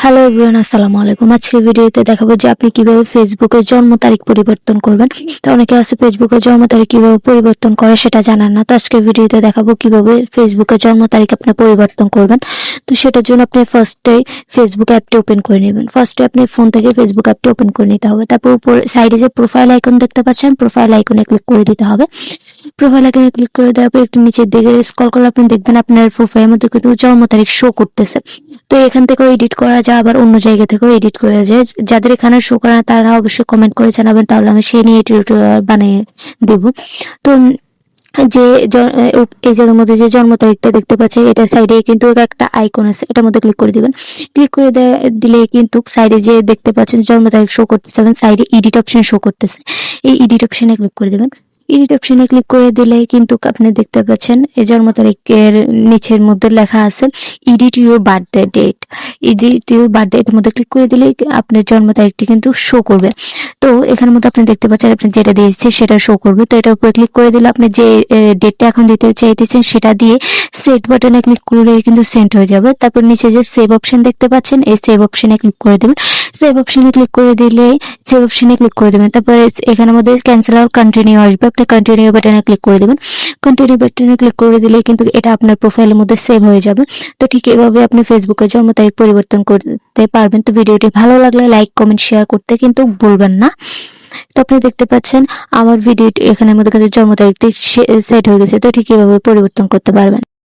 Hello everyone, আসসালামু আলাইকুম। আজকের ভিডিওতে দেখাবো যে আপনি কিভাবে ফেসবুকের জন্ম তারিখ পরিবর্তন করবেন। তো অনেকে আছে ফেসবুকের জন্ম তারিখ কিভাবে পরিবর্তন করে সেটা জানেন না। তো আজকের ভিডিওতে দেখাবো কিভাবে ফেসবুকের জন্ম তারিখ আপনি পরিবর্তন করবেন। তো সেটার জন্য আপনি ফার্স্টে ফেসবুক অ্যাপটি ওপেন করে নেবেন। ফার্স্টে আপনি ফোন থেকে ফেসবুক অ্যাপটি ওপেন করে নিতে হবে। তারপর উপর সাইডে যে প্রোফাইল আইকন দেখতে পাচ্ছেন, প্রোফাইল আইকনে ক্লিক করে দিতে হবে। প্রোফাইল আইকনে ক্লিক করে দেওয়ার পর একটু নিচের দিকে স্ক্রল করলে আপনি দেখবেন আপনার প্রোফাইলের মধ্যে কিন্তু জন্ম তারিখ শো করতেছে। তো এখান থেকেও এডিট করা যায়, আবার অন্য জায়গা থেকেও এডিট করা যায়। যাদের এখানে শো করে না তারা অবশ্যই কমেন্ট করে জানাবেন, তাহলে আমি সেই নিয়ে টিউটোরিয়াল বানিয়ে দেব। তো যে এই জায়গার মধ্যে যে জন্ম তারিখটা দেখতে পাচ্ছেন, এটা সাইডে কিন্তু একটা আইকন আছে, এটার মধ্যে ক্লিক করে দিবেন। ক্লিক করে দিলে কিন্তু সাইডে যে দেখতে পাচ্ছেন জন্ম তারিখ শো করতেছে, সাইডে এডিট অপশন শো করতেছে। এই এডিট অপশনে ক্লিক করে দিবেন। এডিট অপশনে ক্লিক করে দিলে কিন্তু আপনি দেখতে পাচ্ছেন এই জন্ম তারিখের নিচের মধ্যে লেখা আছে edit your birthday date. Edit your birthday এর মধ্যে ক্লিক করে দিলে আপনার জন্ম তারিখটি কিন্তু শো করবে। তো এখানের মধ্যে আপনি দেখতে পাচ্ছেন আপনি যেটা দিয়েছে সেটা শো করবে। তো এটার উপরে ক্লিক করে দিলে আপনি যে ডেটটা এখন দিতে চাইতেছেন সেটা দিয়ে সেট বাটনে ক্লিক করলে কিন্তু সেন্ড হয়ে যাবে। তারপর নিচে যে সেভ অপশন দেখতে পাচ্ছেন, এই সেভ অপশনে ক্লিক করে দেবেন। সেভ অপশনে ক্লিক করে দিলে সেভ অপশনে ক্লিক করে দেবেন। তারপরে এখানের মধ্যে ক্যান্সেল আর কন্টিনিউ আসবে, আপনি কন্টিনিউ বাটনে ক্লিক করে দেবেন। কন্টিনিউ বাটনে ক্লিক করে দিলে কিন্তু এটা আপনার প্রোফাইলের মধ্যে সেভ হয়ে যাবে। তো ঠিক এভাবে আপনি ফেসবুকের জন্ম তারিখ পরিবর্তন করতে পারবেন। তো ভিডিওটি ভালো লাগলে লাইক কমেন্ট শেয়ার করতে কিন্তু ভুলবেন না। তো আপনি দেখতে পাচ্ছেন আমার ভিডিওটি এখানের মধ্যে কিন্তু জন্ম তারিখটি সেট হয়ে গেছে। তো ঠিক এভাবে পরিবর্তন করতে পারবেন।